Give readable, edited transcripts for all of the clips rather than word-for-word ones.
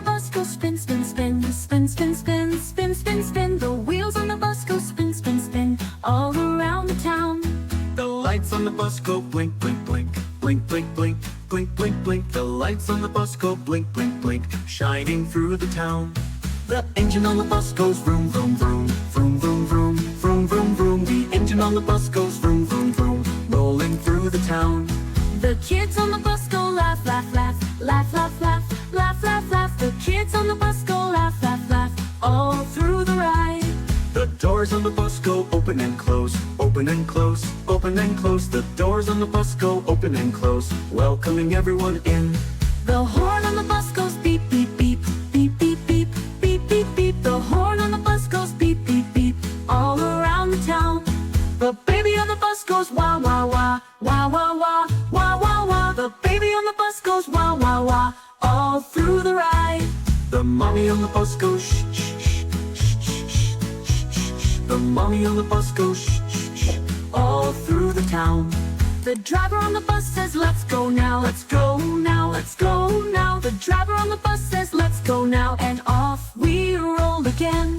bus go spin, spin, spin, spin, spin, spin, spin, spin, spin. The wheels on the bus go spin, spin, spin, all around the town. The lights on the bus go blink, blink, blink, blink, blink, blink, blink, blink, blink. The lights on the bus go blink, blink, blink, shining through the town. The engine on the bus goes vroom, vroom, vroom, vroom, vroom, vroom, vroom, vroom, vroom. The engine on the bus goes vroom, vroom, vroom, rolling through the town. The kids on the bus go laugh, laugh, laugh, laugh, laugh, laugh, laugh, laugh, laugh. The kids on the bus go laugh, laugh, laugh, all through the ride. The doors on the bus go open and close, open and close, open and close. The doors on the bus go open and close, welcoming everyone in. The horn on the bus goes beep, beep, beep, beep, beep, beep, beep, beep, beep. The horn on the bus goes beep, beep, beep, all around the town. The baby on the bus goes wah, wah, wah, wah, wah, wah, wah, wah, wah. The baby on the bus goes wah, wah, wah, all through the ride. The mommy on the bus goes shh, shh, shh, shh, shh, shh, shh, shh. The mommy on the bus goes shh, shh, shh, all through the town. The driver on the bus says let's go now, let's go now, let's go now. The driver on the bus says let's go now, and off we roll again.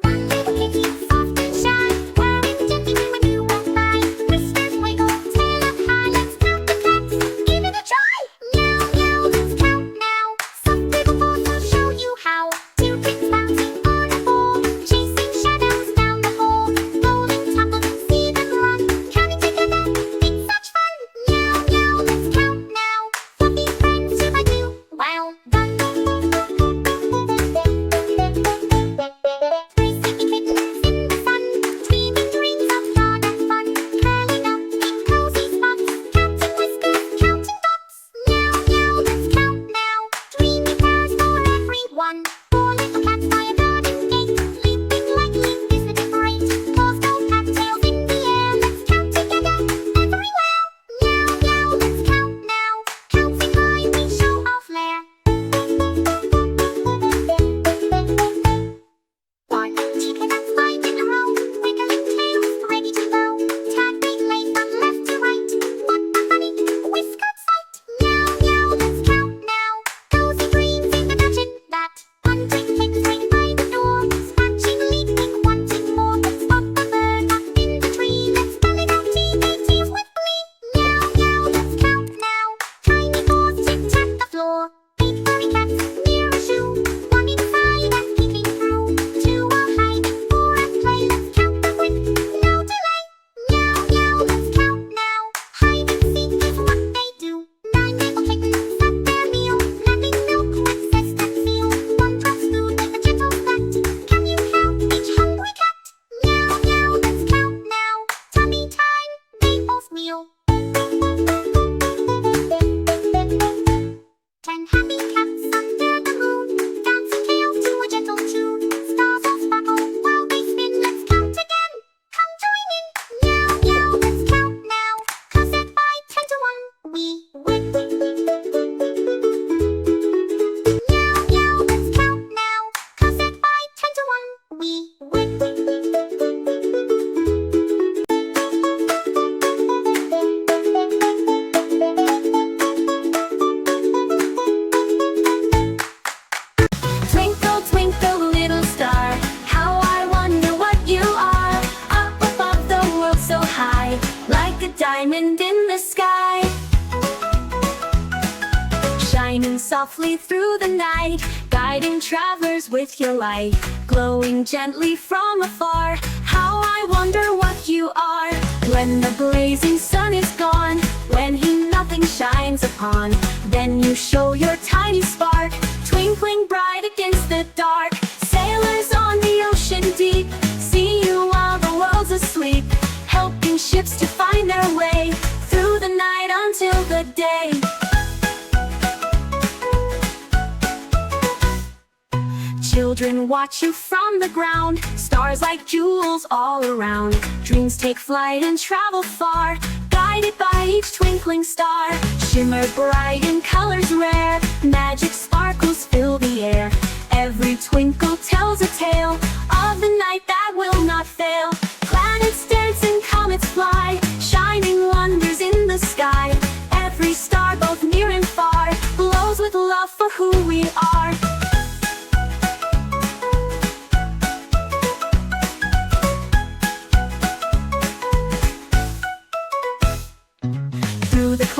One little kitty, soft and shy, purring gently when you walk by. Whiskers wiggle, tail up high, let's count the cats, give it a try. Meow, meow, let's count now. Soft little paws will show you how. Two kids bouncing on a ball, chasing shadows down the hall. Rolling, tumbling, see them run, counting together, it's such fun. Meow, meow, let's count now. Fluffy friends who I do, well done. Four little cats by a garden gate, leaping lightly, isn't it great? Paws go pat, tails in the air, let's count together everywhere. Meow, meow, let's count now. Counting high, we show our flair. 1, 2 cats 5 in a row, wiggling tails, ready to go. Tag relay from left to right, what a funny whiskered sight. Meow, meow, let's count now. Cozy dreams in the dungeon, that one twinkling swing by the door, scratching, leaping, wanting more. Let's spot the bird up in the tree, let's spell it out T-A-T with glee. Meow, meow, let's count now. Tiny paws tic-tac the floor, 8 furry cats near a shoe, one inside and peeking through. 2 are hiding for a play, let's count them with no delay. Meow, meow, let's count now. Hide and seek is what they do. 9 little kittens at their meal, lapping milk with zest and zeal. One drops food with a gentle spat. Can you help each hungry cat? Meow, meow, let's count now. Tummy time, they all squeal. 10 happy cats under the moon, dancing tails to a gentle tune. Stars all sparkle while they spin, let's count again. Come join in. Meow, meow, let's count now. 'Cause at by 10 to 1, we win. Meow, meow, let's count now. 'Cause at by 10 to 1, we win. Twinkle, twinkle, little star, how I wonder what you are. Up above the world so high, like a diamond in the sky. Shining softly through the night, guiding travelers with your light. Glowing gently from afar, how I wonder what you are. When the blazing sun is gone, when he nothing shines upon, then you show your tiny spark, twinkling bright against the dark. Sailors on the ocean deep, see you while the world's asleep, helping ships to find their way through the night until the day. Children watch you from the ground, stars like jewels all around. Dreams take flight and travel far, guided by each twinkling star. Shimmer bright in colors rare, magic sparkles fill the air. Every twinkle tells a tale of the night that will not fail. Planets dance and comets fly, shining wonders in the sky. Every star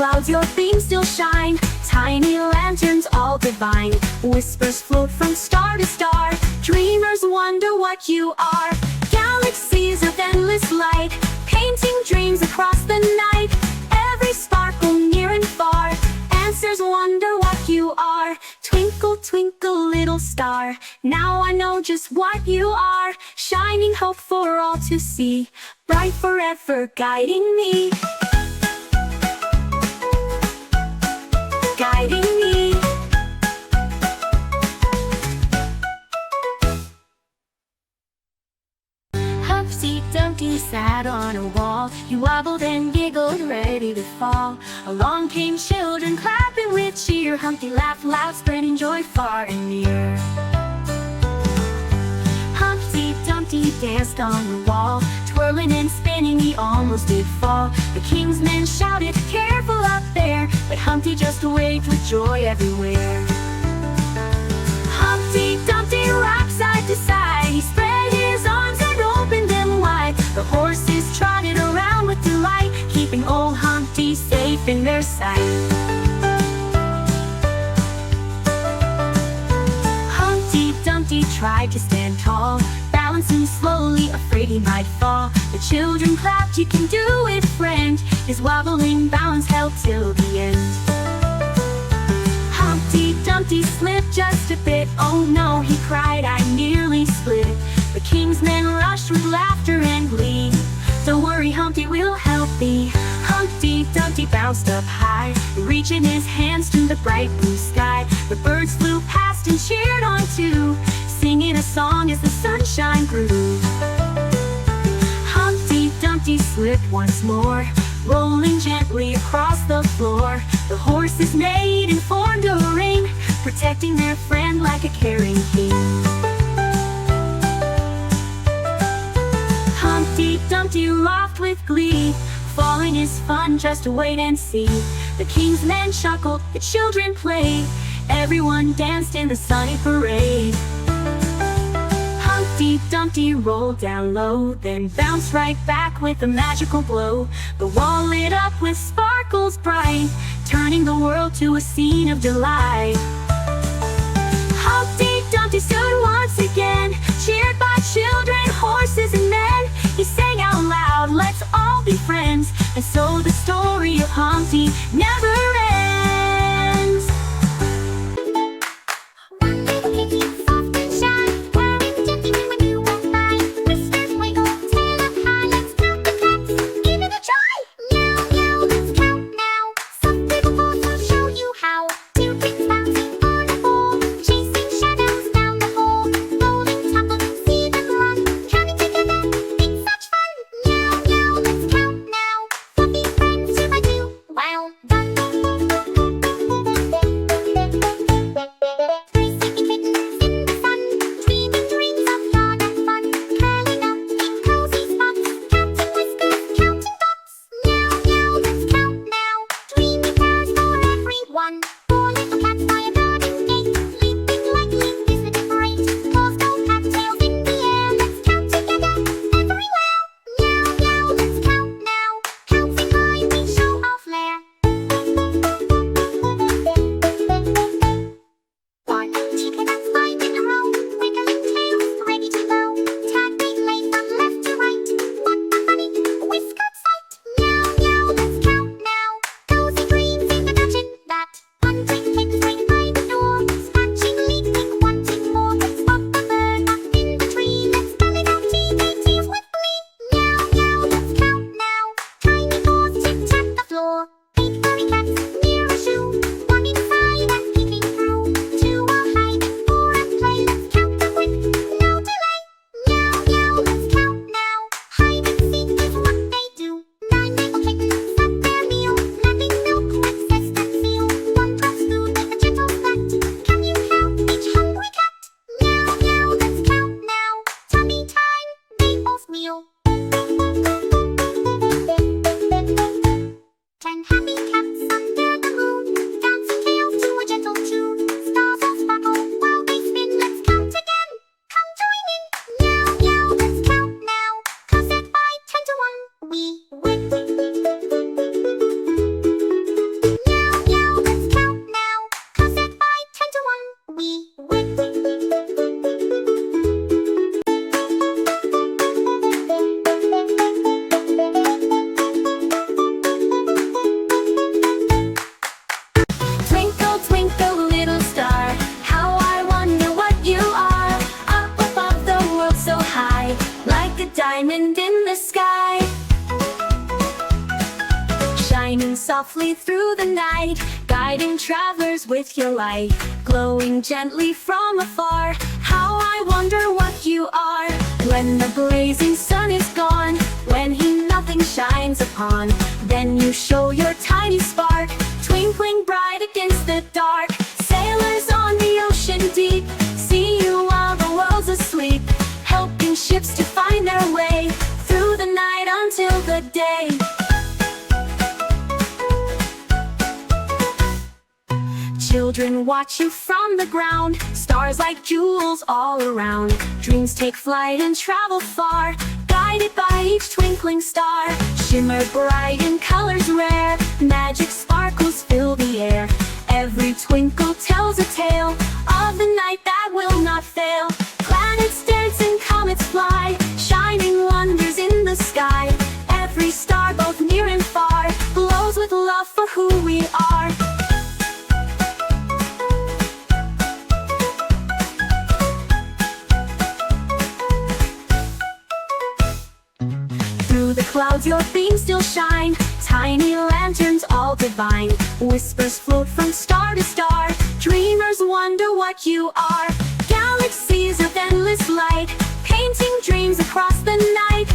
clouds your beams still shine, tiny lanterns all divine. Whispers float from star to star, dreamers wonder what you are. Galaxies of endless light, painting dreams across the night. Every sparkle near and far answers wonder what you are. Twinkle, twinkle, little star, now I know just what you are. Shining hope for all to see, bright forever guiding me. Guiding me. Humpty Dumpty sat on a wall. He wobbled and giggled, ready to fall. Along came children, clapping with cheer. Humpty laughed loud, spreading joy far and near. Humpty Dumpty danced on the wall, twirling and spinning, he almost did fall. The king's men shouted, "Careful up there!" But Humpty just waved with joy everywhere. Humpty Dumpty rocked side to side, he spread his arms and opened them wide. The horses trotted around with delight, keeping old Humpty safe in their sight. Humpty Dumpty tried to stand tall, balancing slowly, afraid he might fall. The children clapped, "You can do it, friend." His wobbling balance held till the end. Humpty Dumpty slipped just a bit. "Oh no," he cried, "I nearly split." The king's men rushed with laughter and glee. "Don't worry, Humpty, we'll help thee." Humpty Dumpty bounced up high, reaching his hands to the bright blue sky. The birds flew past and cheered on too, singing a song as the sunshine grew. Humpty Dumpty slipped once more, rolling gently across the floor. The horses neighed and formed a ring, protecting their friend like a caring king. Humpty Dumpty laughed with glee, falling is fun, just wait and see. The king's men chuckled, the children played, everyone danced in the sunny parade. Humpty Dumpty rolled down low, then bounced right back with a magical blow. The wall lit up with sparkles bright, turning the world to a scene of delight. Humpty Dumpty stood once again, cheered by children, horses, and men. He sang out loud, "Let's all be friends." And so the story of Humpty never ends. One little piggy, soft and shy, purring gently when you walk by. Whiskers wiggle, tail up high, let's count the cats, give it a try. Meow, meow, let's count now. Soft little paws will show you how. Two kids bouncing on a ball, chasing shadows down the hall. Rolling, tumbling, see them run, counting together, it's such fun. Meow, meow, let's count now. Fluffy friends, 2 by 2, well done. diamond in the sky, shining softly through the night, guiding travelers with your light, glowing gently from afar. How I wonder what you are, when the blazing sun is gone, when he nothing shines upon. Then you show your tiny spark, twinkling bright against the dark. Sailors on the ocean deep see you while the world's asleep, helping ships to find their way through the night until the day. Children watch you from the ground, stars like jewels all around. Dreams take flight and travel far, guided by each twinkling star. Shimmer bright in colors rare, magic sparkles fill the air. Every twinkle tells a tale of the night that will not fail. Planets dance and comets fly, shining wonders in the sky. Every star, both near and far, glows with love for who we are. Through the clouds your beams still shine, tiny lanterns all divine. Whispers float from star to star, dreamers wonder what you are. Galaxies of endless light, painting dreams across the night.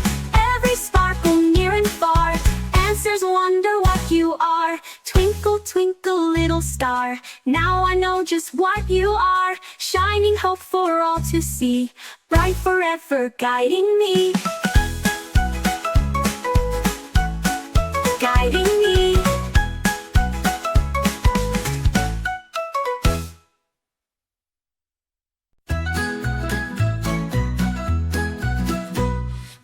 Every sparkle near and far answers wonder what you are. Twinkle, twinkle, little star, now I know just what you are. Shining hope for all to see, bright forever guiding me. Guiding me.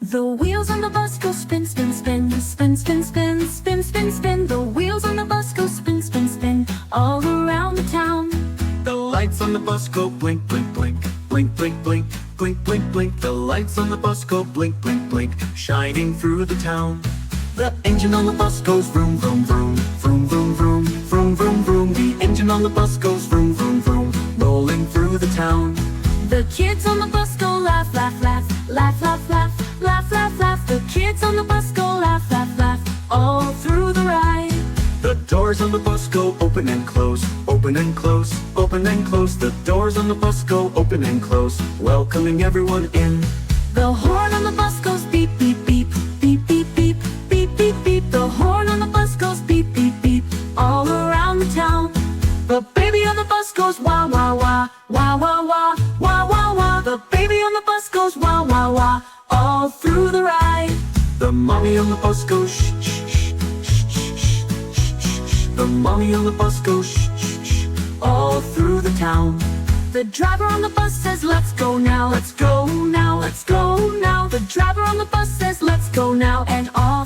The wheels on the bus go spin, spin, spin, spin, spin, spin, spin, spin, spin. The wheels on the bus go spin, spin, spin, all around the town. The lights on the bus go blink, blink, blink, blink, blink, blink, blink, blink, blink. The lights on the bus go blink, blink, blink, shining through the town. The engine on the bus goes vroom, vroom, vroom, vroom, vroom, vroom, vroom, vroom, vroom. The engine on the bus goes vroom, vroom, vroom, rolling through the town. The kids on the bus go laugh, laugh, laugh, laugh, laugh, laugh, laugh, laugh, laugh. The kids on the bus go laugh, laugh, laugh, all through the ride. The doors on the bus go open and close, open and close, open and close. The doors on the bus go open and close, welcoming everyone in. The horn on the bus goes beep, beep, beep, beep, beep, beep, beep, beep, beep. The horn on the bus goes beep, beep, beep, all around the town. The baby on the bus goes wah, wah, wah, wah, wah, wah, wah, wah, wah. The baby on the bus goes wah, wah, wah, all through the ride. The mommy on the bus goes shh, shh, shh, shh, shh, shh, shh, shh. The mommy on the bus goes shh, shh, shh, all through the town. The driver on the bus says let's go now, let's go now, let's go now. The driver on the bus says let's go now, and all